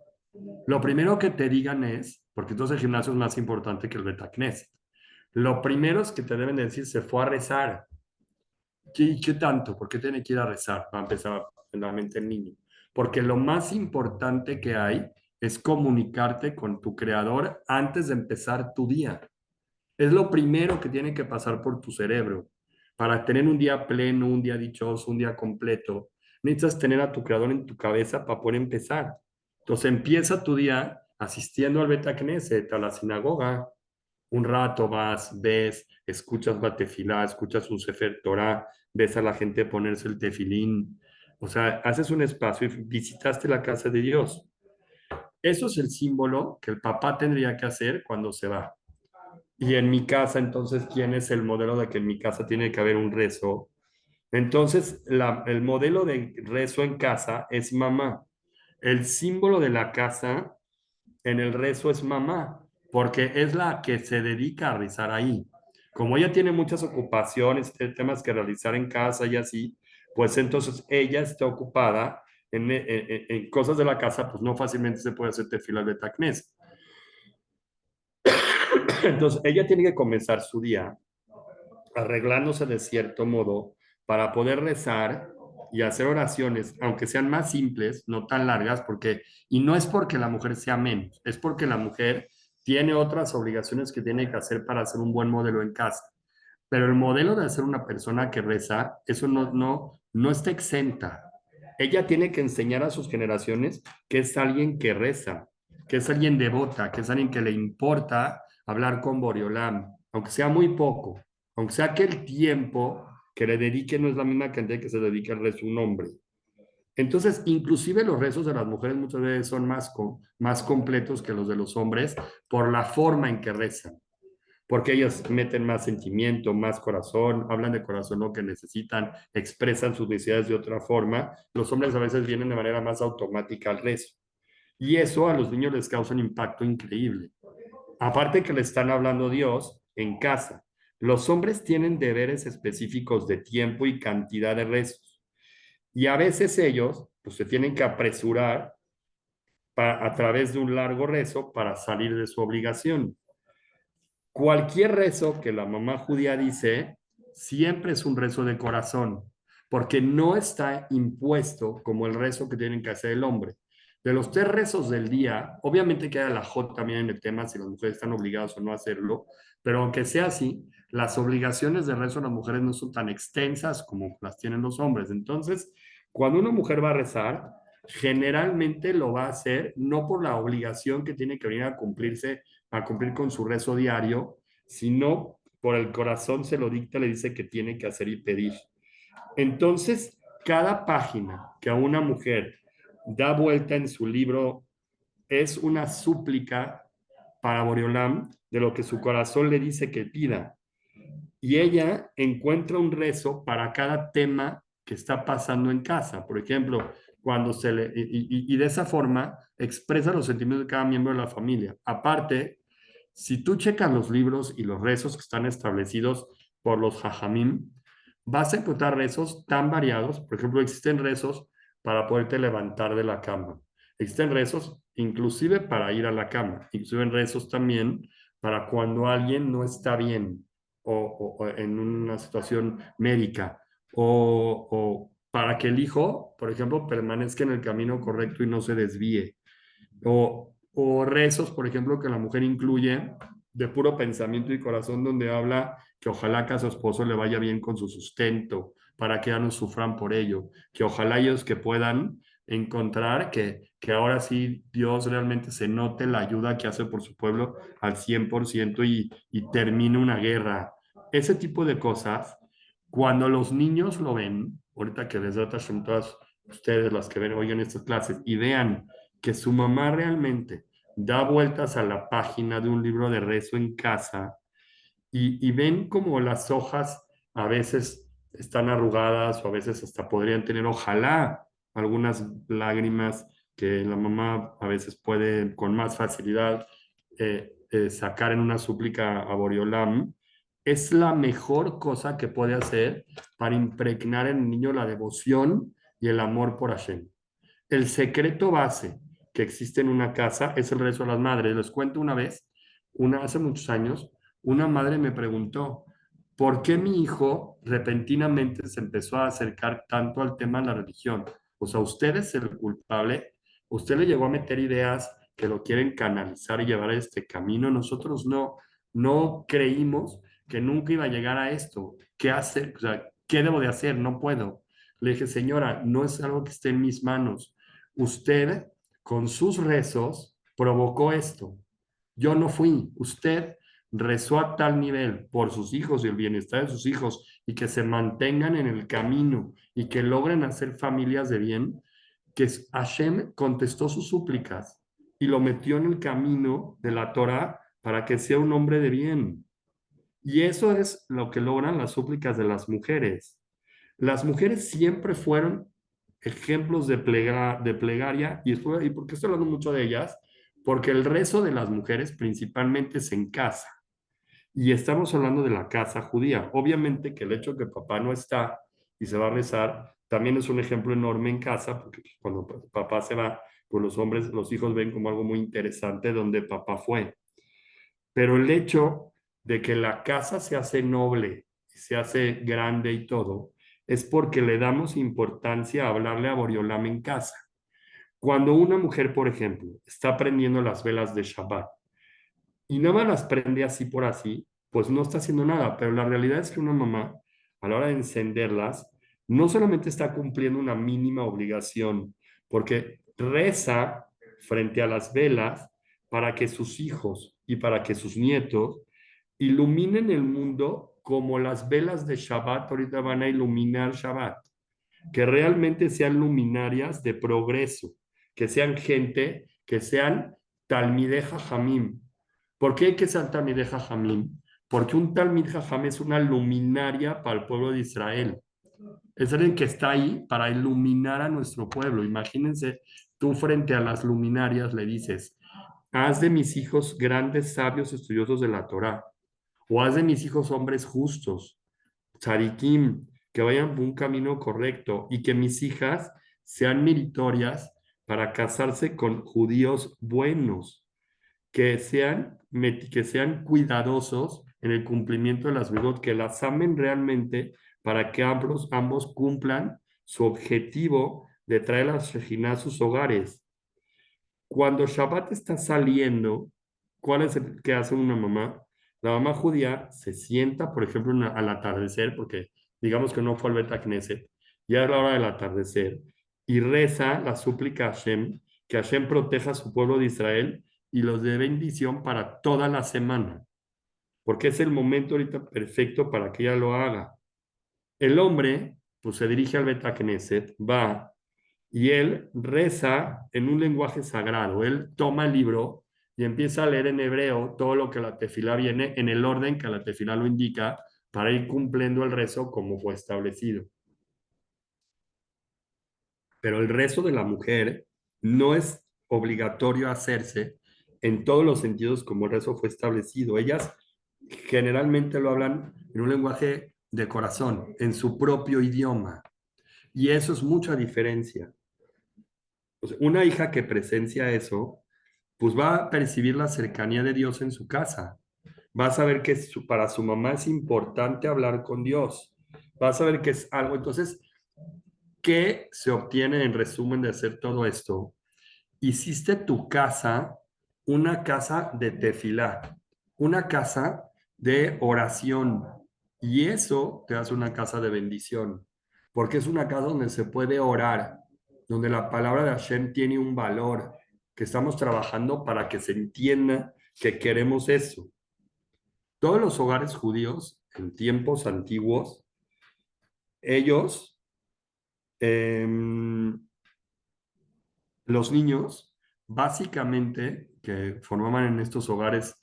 Lo primero que te digan es, porque entonces el gimnasio es más importante que el Betacneset. Lo primero es que te deben decir, se fue a rezar. ¿Qué tanto? ¿Por qué tiene que ir a rezar? Va a empezar en la mente el niño. Porque lo más importante que hay es comunicarte con tu creador antes de empezar tu día. Es lo primero que tiene que pasar por tu cerebro. Para tener un día pleno, un día dichoso, un día completo, necesitas tener a tu creador en tu cabeza para poder empezar. Entonces empieza tu día asistiendo al Beta Knesset, a la sinagoga. Un rato vas, ves, escuchas Batefilá, escuchas un Sefer Torah, ves a la gente ponerse el tefilín. O sea, haces un espacio y visitaste la casa de Dios. Eso es el símbolo que el papá tendría que hacer cuando se va. Y en mi casa, entonces, ¿quién es el modelo de que en mi casa tiene que haber un rezo? Entonces, el modelo de rezo en casa es mamá. El símbolo de la casa en el rezo es mamá, porque es la que se dedica a rezar ahí. Como ella tiene muchas ocupaciones, temas que realizar en casa y así, pues entonces ella está ocupada en cosas de la casa, pues no fácilmente se puede hacer tefila de tacnés. Entonces ella tiene que comenzar su día arreglándose de cierto modo para poder rezar y hacer oraciones, aunque sean más simples, no tan largas, y no es porque la mujer sea menos, es porque la mujer tiene otras obligaciones que tiene que hacer para hacer un buen modelo en casa. Pero el modelo de ser una persona que reza, eso no está exenta. Ella tiene que enseñar a sus generaciones que es alguien que reza, que es alguien devota, que es alguien que le importa hablar con Boriolam, aunque sea muy poco, aunque sea que el tiempo que le dedique no es la misma cantidad que se dedica al rezo un hombre. Entonces, inclusive los rezos de las mujeres muchas veces son más completos que los de los hombres por la forma en que rezan, porque ellas meten más sentimiento, más corazón, hablan de corazón lo que necesitan, expresan sus necesidades de otra forma. Los hombres a veces vienen de manera más automática al rezo. Y eso a los niños les causa un impacto increíble. Aparte que le están hablando Dios en casa. Los hombres tienen deberes específicos de tiempo y cantidad de rezos. Y a veces ellos pues, se tienen que apresurar a través de un largo rezo para salir de su obligación. Cualquier rezo que la mamá judía dice, siempre es un rezo de corazón, porque no está impuesto como el rezo que tienen que hacer el hombre. De los 3 rezos del día, obviamente queda la J también en el tema si las mujeres están obligadas o no a hacerlo, pero aunque sea así, las obligaciones de rezo de las mujeres no son tan extensas como las tienen los hombres. Entonces, cuando una mujer va a rezar, generalmente lo va a hacer no por la obligación que tiene que venir a cumplir con su rezo diario, sino por el corazón se lo dicta, le dice que tiene que hacer y pedir. Entonces, cada página que a una mujer da vuelta en su libro es una súplica para Boreolam de lo que su corazón le dice que pida. Y ella encuentra un rezo para cada tema que está pasando en casa. Por ejemplo, cuando se le... Y de esa forma expresa los sentimientos de cada miembro de la familia. Aparte, si tú checas los libros y los rezos que están establecidos por los jajamim, vas a encontrar rezos tan variados. Por ejemplo, existen rezos para poderte levantar de la cama. Existen rezos inclusive para ir a la cama. Inclusive rezos también para cuando alguien no está bien o en una situación médica o para que el hijo, por ejemplo, permanezca en el camino correcto y no se desvíe. O rezos, por ejemplo, que la mujer incluye de puro pensamiento y corazón, donde habla que ojalá que a su esposo le vaya bien con su sustento, para que ya no sufran por ello, que ojalá ellos que puedan encontrar que ahora sí Dios realmente se note la ayuda que hace por su pueblo al 100% y termine una guerra. Ese tipo de cosas, cuando los niños lo ven, ahorita que les trata todas ustedes, las que ven, oigan estas clases, y vean que su mamá realmente da vueltas a la página de un libro de rezo en casa y ven como las hojas a veces están arrugadas o a veces hasta podrían tener, ojalá, algunas lágrimas que la mamá a veces puede con más facilidad sacar en una súplica a Boriolam, es la mejor cosa que puede hacer para impregnar en el niño la devoción y el amor por Hashem. El secreto base que existe en una casa es el rezo de las madres. Les cuento una vez, hace muchos años, una madre me preguntó, ¿por qué mi hijo repentinamente se empezó a acercar tanto al tema de la religión? O sea, usted es el culpable, usted le llegó a meter ideas que lo quieren canalizar y llevar a este camino. Nosotros no creímos que nunca iba a llegar a esto. ¿Qué hacer? O sea, ¿qué debo de hacer? No puedo. Le dije, señora, no es algo que esté en mis manos. Usted, con sus rezos, provocó esto. Yo no fui. Usted rezó a tal nivel por sus hijos y el bienestar de sus hijos y que se mantengan en el camino y que logren hacer familias de bien, que Hashem contestó sus súplicas y lo metió en el camino de la Torah para que sea un hombre de bien. Y eso es lo que logran las súplicas de las mujeres. Las mujeres siempre fueron ejemplos de plegaria, y por qué estoy hablando mucho de ellas, porque el rezo de las mujeres principalmente es en casa, y estamos hablando de la casa judía. Obviamente que el hecho de que papá no está y se va a rezar, también es un ejemplo enorme en casa, porque cuando papá se va, pues los hombres, los hijos ven como algo muy interesante donde papá fue. Pero el hecho de que la casa se hace noble, se hace grande y todo, es porque le damos importancia a hablarle a Boriolam en casa. Cuando una mujer, por ejemplo, está prendiendo las velas de Shabbat y nada más las prende así por así, pues no está haciendo nada. Pero la realidad es que una mamá, a la hora de encenderlas, no solamente está cumpliendo una mínima obligación, porque reza frente a las velas para que sus hijos y para que sus nietos iluminen el mundo como las velas de Shabbat ahorita van a iluminar Shabbat, que realmente sean luminarias de progreso, que sean gente, que sean Talmidei Jajamim. ¿Por qué hay que ser Talmidei Jajamim? Porque un Talmid Jajam es una luminaria para el pueblo de Israel. Es alguien que está ahí para iluminar a nuestro pueblo. Imagínense tú frente a las luminarias le dices, haz de mis hijos grandes sabios estudiosos de la Torá, o haz de mis hijos hombres justos, tzadikim, que vayan por un camino correcto y que mis hijas sean meritorias para casarse con judíos buenos, que sean cuidadosos en el cumplimiento de las mitzvot, que las amen realmente para que ambos cumplan su objetivo de traer a la Shejinah a sus hogares. Cuando Shabbat está saliendo, ¿cuál es el que hace una mamá? La mamá judía se sienta, por ejemplo, al atardecer, porque digamos que no fue al Bet Knesset, ya es la hora del atardecer, y reza la súplica a Hashem, que Hashem proteja a su pueblo de Israel y los dé bendición para toda la semana, porque es el momento ahorita perfecto para que ella lo haga. El hombre, pues se dirige al Bet Knesset, va y él reza en un lenguaje sagrado. Él toma el libro y empieza a leer en hebreo todo lo que la tefilá viene en el orden que la tefilá lo indica para ir cumpliendo el rezo como fue establecido. Pero el rezo de la mujer no es obligatorio hacerse en todos los sentidos como el rezo fue establecido. Ellas generalmente lo hablan en un lenguaje de corazón, en su propio idioma. Y eso es mucha diferencia. O sea, una hija que presencia eso, pues va a percibir la cercanía de Dios en su casa. Va a saber que para su mamá es importante hablar con Dios. Va a saber que es algo. Entonces, ¿qué se obtiene en resumen de hacer todo esto? Hiciste tu casa una casa de tefilá, una casa de oración. Y eso te hace una casa de bendición, porque es una casa donde se puede orar, donde la palabra de Hashem tiene un valor, que estamos trabajando para que se entienda que queremos eso. Todos los hogares judíos en tiempos antiguos, ellos, los niños, básicamente, que formaban en estos hogares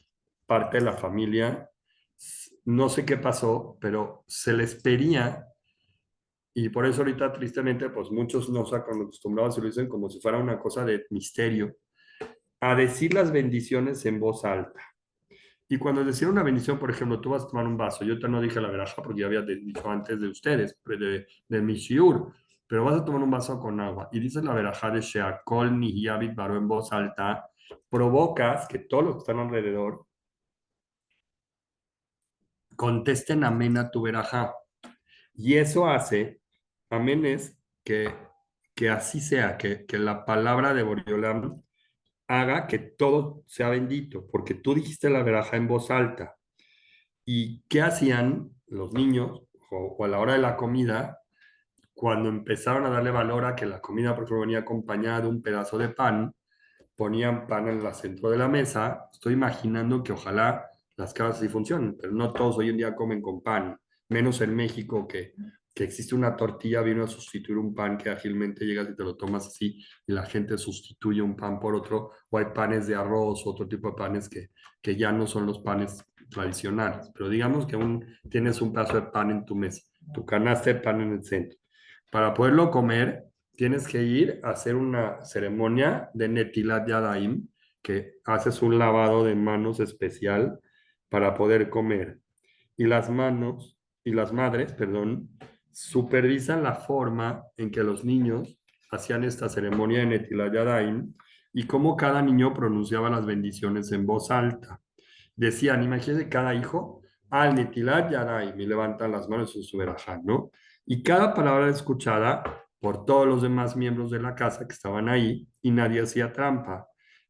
parte de la familia, no sé qué pasó, pero se les pedía, y por eso ahorita tristemente, pues muchos no se han acostumbrado, se lo dicen como si fuera una cosa de misterio, a decir las bendiciones en voz alta. Y cuando decía una bendición, por ejemplo, tú vas a tomar un vaso, yo te no dije la veraja porque ya había dicho antes de ustedes, de mi shiur, pero vas a tomar un vaso con agua y dices la veraja de Sheakol Nihiyabit Baro en voz alta, provocas que todos los que están alrededor contesten amén a tu veraja. Y eso hace, amén es que así sea, que la palabra de Boriolam haga que todo sea bendito, porque tú dijiste la veraja en voz alta. ¿Y qué hacían los niños o a la hora de la comida cuando empezaron a darle valor a que la comida, por ejemplo, venía acompañada de un pedazo de pan? Ponían pan en el centro de la mesa. Estoy imaginando que ojalá las casas sí funcionen, pero no todos hoy en día comen con pan, menos en México que existe una tortilla, vino a sustituir un pan que ágilmente llegas y te lo tomas así y la gente sustituye un pan por otro, o hay panes de arroz, otro tipo de panes que ya no son los panes tradicionales, pero digamos que aún tienes un pedazo de pan en tu mesa, tu canasta de pan en el centro. Para poderlo comer, tienes que ir a hacer una ceremonia de Netilat Yadayim, que haces un lavado de manos especial para poder comer. Y las manos, y las madres, perdón, supervisan la forma en que los niños hacían esta ceremonia de Netilat Yadayim y cómo cada niño pronunciaba las bendiciones en voz alta. Decían, imagínense cada hijo, al Netilat Yadayim, y levantan las manos en su verajá, ¿no? Y cada palabra escuchada por todos los demás miembros de la casa que estaban ahí y nadie hacía trampa.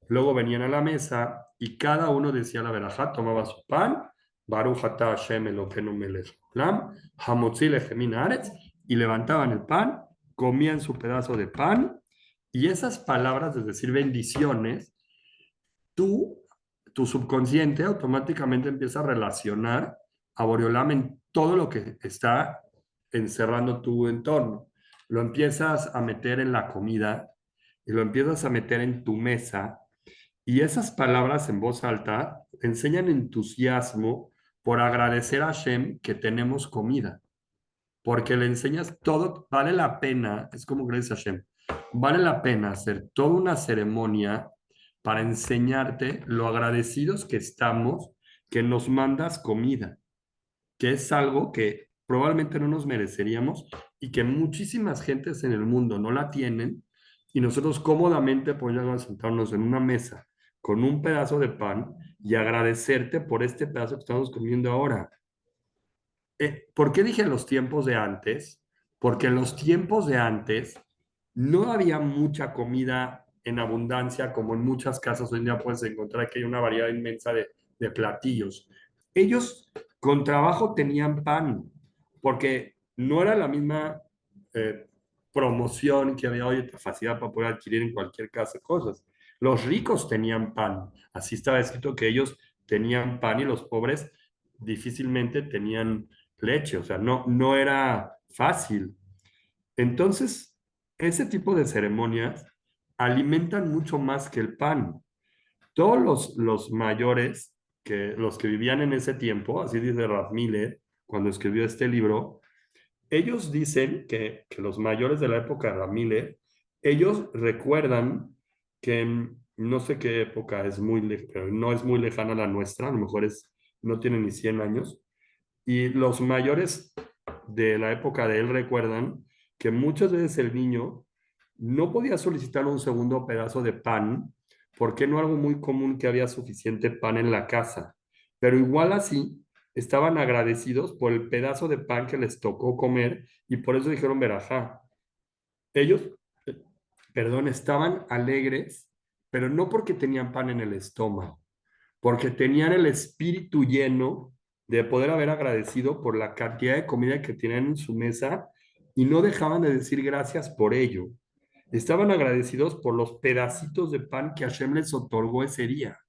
Luego venían a la mesa y cada uno decía la verajá, tomaba su pan, Baruch atah Hashem Elokeinu melech haolam, hamotzi lechem min haaretz, y levantaban el pan, comían su pedazo de pan y esas palabras, es decir, bendiciones, tú, tu subconsciente automáticamente empieza a relacionar a Boreolam en todo lo que está encerrando tu entorno. Lo empiezas a meter en la comida y lo empiezas a meter en tu mesa y esas palabras en voz alta enseñan entusiasmo por agradecer a Hashem que tenemos comida, porque le enseñas todo, vale la pena, es como gracias a Hashem, vale la pena hacer toda una ceremonia para enseñarte lo agradecidos que estamos que nos mandas comida, que es algo que probablemente no nos mereceríamos y que muchísimas gentes en el mundo no la tienen y nosotros cómodamente podemos sentarnos en una mesa con un pedazo de pan y agradecerte por este pedazo que estamos comiendo ahora. ¿Por qué dije los tiempos de antes? Porque en los tiempos de antes no había mucha comida en abundancia como en muchas casas hoy en día puedes encontrar que hay una variedad inmensa de platillos. Ellos con trabajo tenían pan, porque no era la misma eh, promoción que había hoy, la facilidad para poder adquirir en cualquier casa cosas. Los ricos tenían pan, así estaba escrito que ellos tenían pan y los pobres difícilmente tenían leche, o sea, no era fácil. Entonces, ese tipo de ceremonias alimentan mucho más que el pan. Todos los mayores, los que vivían en ese tiempo, así dice Ralph Miller cuando escribió este libro, ellos dicen que los mayores de la época de Ralph Miller, ellos recuerdan que no sé qué época es pero no es muy lejana a la nuestra, a lo mejor no tiene ni 100 años, y los mayores de la época de él recuerdan que muchas veces el niño no podía solicitar un segundo pedazo de pan, porque no era algo muy común que había suficiente pan en la casa. Pero igual así, estaban agradecidos por el pedazo de pan que les tocó comer y por eso dijeron verajá. Ellos, eh, perdón, estaban alegres, pero no porque tenían pan en el estómago, porque tenían el espíritu lleno de poder haber agradecido por la cantidad de comida que tenían en su mesa y no dejaban de decir gracias por ello. Estaban agradecidos por los pedacitos de pan que Hashem les otorgó ese día.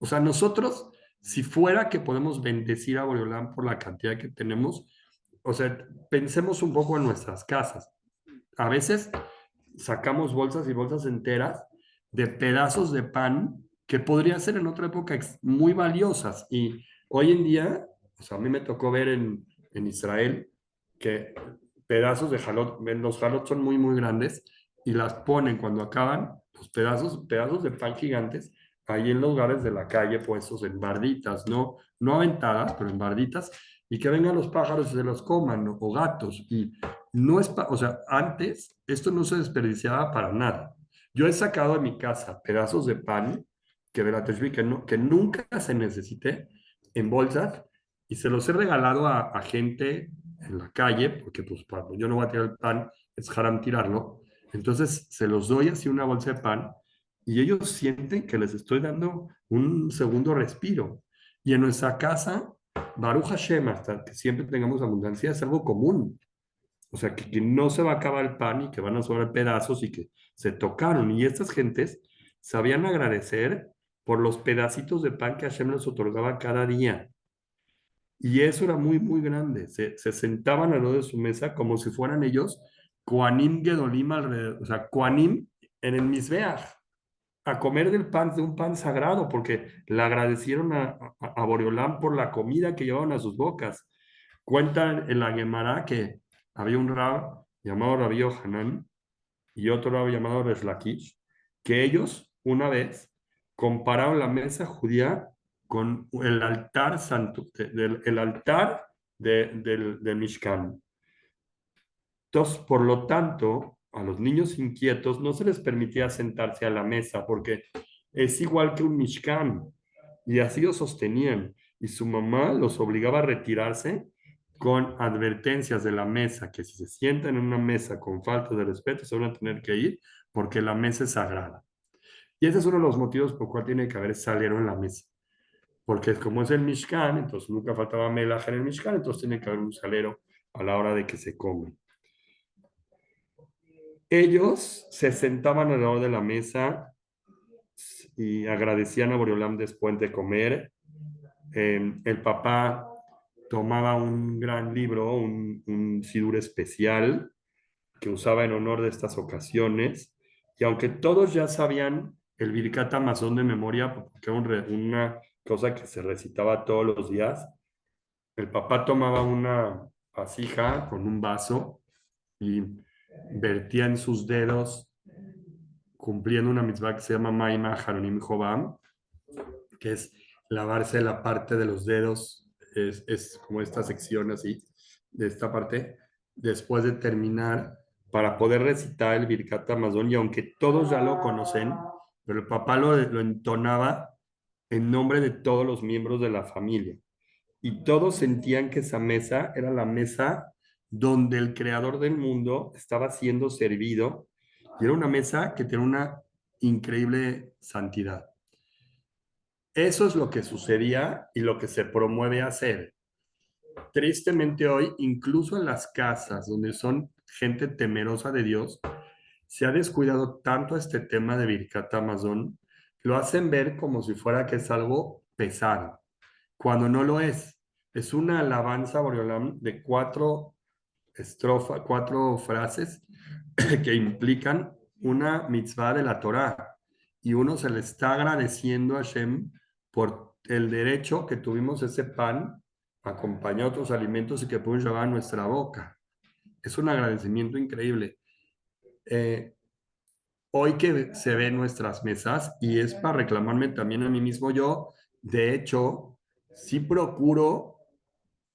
O sea, nosotros, si fuera que podemos bendecir a Boreolán por la cantidad que tenemos, o sea, pensemos un poco en nuestras casas. A veces sacamos bolsas y bolsas enteras de pedazos de pan que podría ser en otra época muy valiosas. Y hoy en día, o sea, a mí me tocó ver en Israel que pedazos de jalot, los jalot son muy, muy grandes y las ponen cuando acaban, los pedazos de pan gigantes, ahí en los lugares de la calle puestos en barditas, no aventadas, pero en barditas, y que vengan los pájaros y se los coman, ¿no? O gatos. Y no es, o sea, antes esto no se desperdiciaba para nada. Yo he sacado de mi casa pedazos de pan que de la Teshuvah que nunca se necesite en bolsas y se los he regalado a gente en la calle, porque pues yo no voy a tirar el pan, es haram tirarlo. Entonces se los doy así una bolsa de pan y ellos sienten que les estoy dando un segundo respiro. Y en nuestra casa, Baruch Hashem, hasta que siempre tengamos abundancia, es algo común. O sea, que no se va a acabar el pan y que van a sobrar pedazos y que se tocaron. Y estas gentes sabían agradecer por los pedacitos de pan que Hashem les otorgaba cada día. Y eso era muy, muy grande. Se sentaban al lado de su mesa como si fueran ellos Koanim Gedolim alrededor, o sea, Koanim en el Mizbeach, a comer del pan, de un pan sagrado, porque le agradecieron a Boreolán por la comida que llevaban a sus bocas. Cuentan en la Gemara que había un rab llamado Rabbi Hanan y otro rab llamado Resh Lakish, que ellos una vez compararon la mesa judía con el altar santo, el altar del Mishkan. Entonces, por lo tanto, a los niños inquietos no se les permitía sentarse a la mesa porque es igual que un Mishkan. Y así lo sostenían. Y su mamá los obligaba a retirarse con advertencias de la mesa, que si se sientan en una mesa con falta de respeto se van a tener que ir porque la mesa es sagrada. Y ese es uno de los motivos por cual tiene que haber salero en la mesa. Porque como es el Mishkan, entonces nunca faltaba melaj en el Mishkan, entonces tiene que haber un salero a la hora de que se come. Ellos se sentaban alrededor de la mesa y agradecían a Boreolam después de comer. El papá tomaba un gran libro, un sidur especial que usaba en honor de estas ocasiones. Y aunque todos ya sabían el Birkat Hamazon de memoria, porque era una cosa que se recitaba todos los días, el papá tomaba una vasija con un vaso y vertía en sus dedos, cumpliendo una mitzvah que se llama Maima Haronim Jobam, que es lavarse la parte de los dedos, es como esta sección así, de esta parte, después de terminar, para poder recitar el Birkat Hamazon, y aunque todos ya lo conocen, pero el papá lo entonaba en nombre de todos los miembros de la familia. Y todos sentían que esa mesa era la mesa donde el creador del mundo estaba siendo servido, y era una mesa que tenía una increíble santidad. Eso es lo que sucedía y lo que se promueve a hacer. Tristemente hoy, incluso en las casas donde son gente temerosa de Dios, se ha descuidado tanto este tema de Birkat Amazon, lo hacen ver como si fuera que es algo pesado, cuando no lo es. Es una alabanza a Boreolam de cuatro frases que implican una mitzvah de la Torá. Y uno se le está agradeciendo a Hashem por el derecho que tuvimos ese pan acompañado de otros alimentos y que pudimos llevar a nuestra boca. Es un agradecimiento increíble. Eh, Hoy que se ven nuestras mesas, y es para reclamarme también a mí mismo, yo, de hecho, sí procuro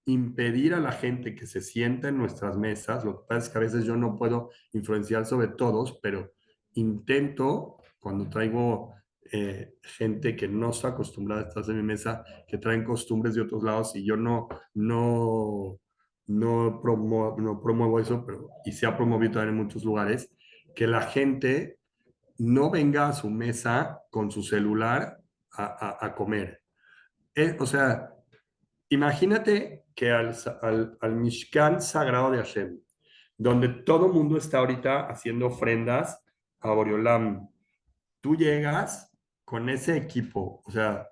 impedir a la gente que se sienta en nuestras mesas. Lo que pasa es que a veces yo no puedo influenciar sobre todos, pero intento, cuando traigo gente que no está acostumbrada a estar en mi mesa, que traen costumbres de otros lados, y yo no promuevo eso, pero y se ha promovido también en muchos lugares, que la gente no venga a su mesa con su celular a comer. O sea, imagínate que al Mishkan sagrado de Hashem, donde todo el mundo está ahorita haciendo ofrendas a Boreolam, tú llegas con ese equipo, o sea,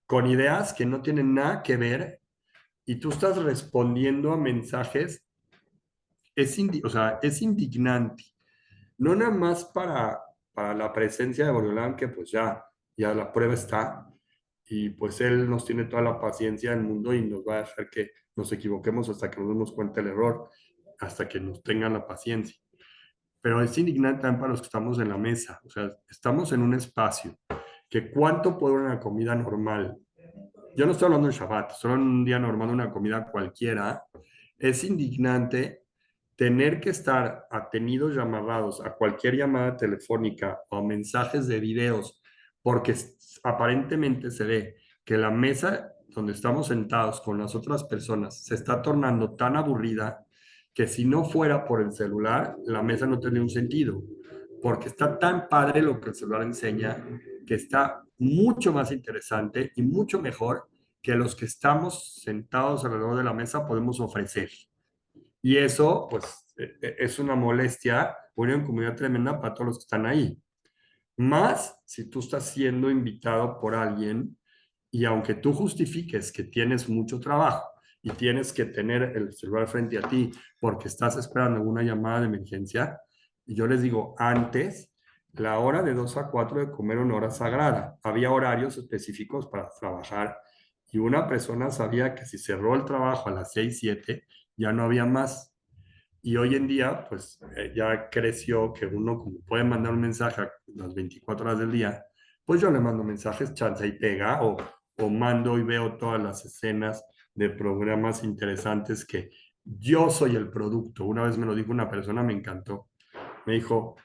con ideas que no tienen nada que ver, y tú estás respondiendo a mensajes, o sea, es indignante. No nada más para la presencia de Boreolam, que pues ya la prueba está, y pues Él nos tiene toda la paciencia del mundo y nos va a dejar que nos equivoquemos hasta que nos demos cuenta del error, hasta que nos tengan la paciencia. Pero es indignante también para los que estamos en la mesa, o sea, estamos en un espacio que cuánto puede una comida normal. Yo no estoy hablando de Shabbat, solo en un día normal, una comida cualquiera. Es indignante tener que estar atenidos y amarrados a cualquier llamada telefónica o mensajes de videos, porque aparentemente se ve que la mesa donde estamos sentados con las otras personas se está tornando tan aburrida que si no fuera por el celular, la mesa no tendría un sentido, porque está tan padre lo que el celular enseña, que está mucho más interesante y mucho mejor que los que estamos sentados alrededor de la mesa podemos ofrecer. Y eso, pues, es una molestia, una incomodidad tremenda para todos los que están ahí. Más si tú estás siendo invitado por alguien, y aunque tú justifiques que tienes mucho trabajo y tienes que tener el celular frente a ti porque estás esperando una llamada de emergencia, y yo les digo, antes, la hora de 2 a 4 de comer una hora sagrada. Había horarios específicos para trabajar, y una persona sabía que si cerró el trabajo a las 6 7 ya no había más. Y hoy en día, pues ya creció que uno como puede mandar un mensaje a las 24 horas del día, pues yo le mando mensajes, chance y pega, o mando y veo todas las escenas de programas interesantes que yo soy el producto. Una vez me lo dijo una persona, me encantó. Me dijo,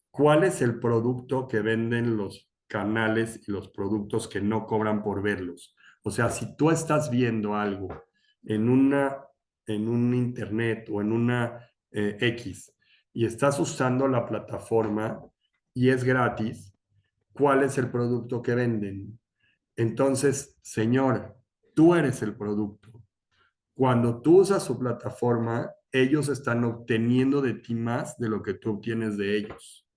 ¿cuál es el producto que venden los canales y los productos que no cobran por verlos? O sea, si tú estás viendo algo en en un internet o en una X, y estás usando la plataforma y es gratis, ¿cuál es el producto que venden? Entonces, señor, tú eres el producto. Cuando tú usas su plataforma, ellos están obteniendo de ti más de lo que tú obtienes de ellos.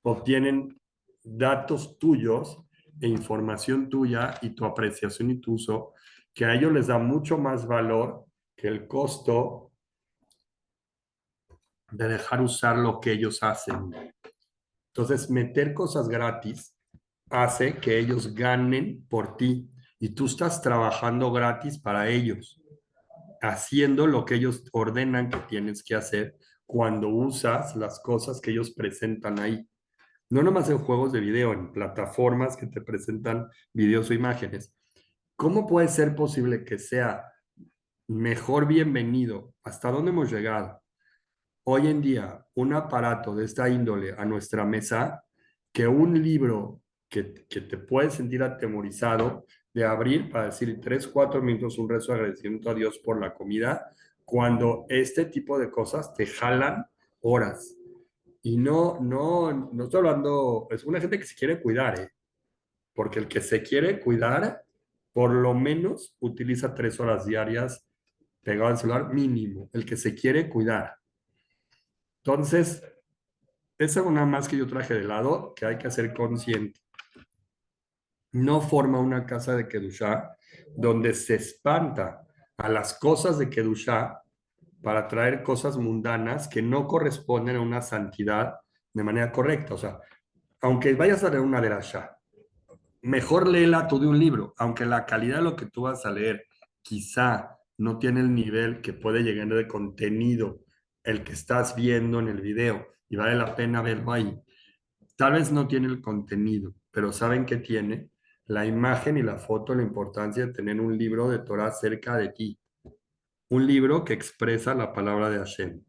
Obtienen datos tuyos e información tuya y tu apreciación y tu uso, que a ellos les da mucho más valor que el costo de dejar usar lo que ellos hacen. Entonces, meter cosas gratis hace que ellos ganen por ti, y tú estás trabajando gratis para ellos, haciendo lo que ellos ordenan que tienes que hacer, cuando usas las cosas que ellos presentan ahí. No nomás en juegos de video, en plataformas que te presentan videos o imágenes. ¿Cómo puede ser posible que sea mejor bienvenido? ¿Hasta dónde hemos llegado? Hoy en día, un aparato de esta índole a nuestra mesa, que un libro que te puede sentir atemorizado de abrir para decir 3, 4 minutos un rezo de agradecimiento a Dios por la comida, cuando este tipo de cosas te jalan horas. Y no estoy hablando, es una gente que se quiere cuidar, ¿eh? Porque el que se quiere cuidar, por lo menos utiliza 3 horas diarias pegado al celular mínimo, el que se quiere cuidar. Entonces, esa es una más que yo traje de lado, que hay que ser consciente. No forma una casa de Kedushá donde se espanta a las cosas de Kedushá para traer cosas mundanas que no corresponden a una santidad de manera correcta. O sea, aunque vayas a leer una derashá, mejor léela tú de un libro, aunque la calidad de lo que tú vas a leer quizá no tiene el nivel que puede llegar de contenido el que estás viendo en el video y vale la pena verlo ahí. Tal vez no tiene el contenido, pero saben que tiene la imagen y la foto, la importancia de tener un libro de Torah cerca de ti, un libro que expresa la palabra de Hashem.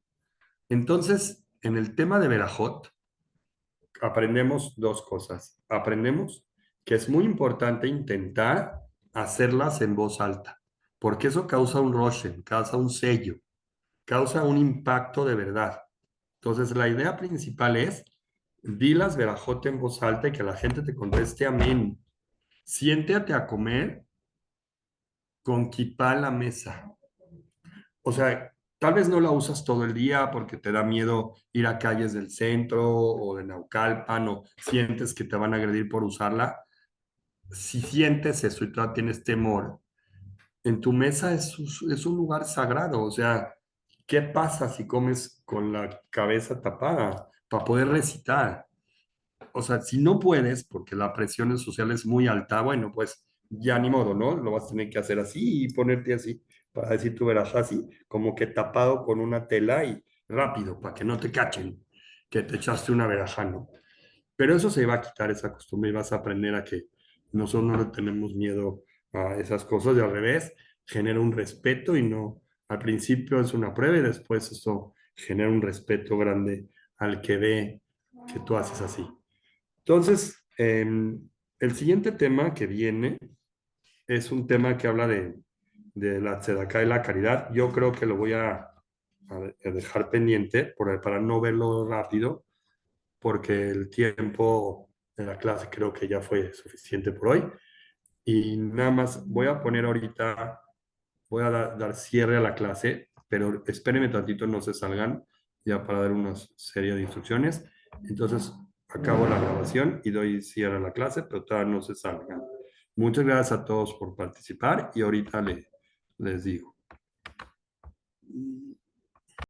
Entonces, en el tema de Berajot, aprendemos dos cosas. Aprendemos que es muy importante intentar hacerlas en voz alta, porque eso causa un roshem, causa un sello, causa un impacto de verdad. Entonces, la idea principal es, di las verajot en voz alta y que la gente te conteste amén. Siéntate a comer con kipá en la mesa. O sea, tal vez no la usas todo el día porque te da miedo ir a calles del centro o de Naucalpan o sientes que te van a agredir por usarla. Si sientes eso y todavía tienes temor, en tu mesa es un lugar sagrado. O sea, ¿qué pasa si comes con la cabeza tapada para poder recitar? O sea, si no puedes, porque la presión social es muy alta, bueno, pues ya ni modo, ¿no? Lo vas a tener que hacer así y ponerte así, para decir tú verás así, como que tapado con una tela y rápido, para que no te cachen, que te echaste una verajá, ¿no? Pero eso se va a quitar esa costumbre y vas a aprender a que nosotros no le tenemos miedo a esas cosas y al revés, genera un respeto y no, al principio es una prueba y después eso genera un respeto grande al que ve que tú haces así. Entonces, el siguiente tema que viene es un tema que habla de la tzedaká y la caridad. Yo creo que lo voy a dejar pendiente para no verlo rápido, porque el tiempo de la clase creo que ya fue suficiente por hoy. Y nada más voy a poner ahorita, voy a dar cierre a la clase, pero espérenme tantito, no se salgan, ya para dar una serie de instrucciones. Entonces, acabo la grabación y doy cierre a la clase, pero todavía no se salgan. Muchas gracias a todos por participar y ahorita les digo.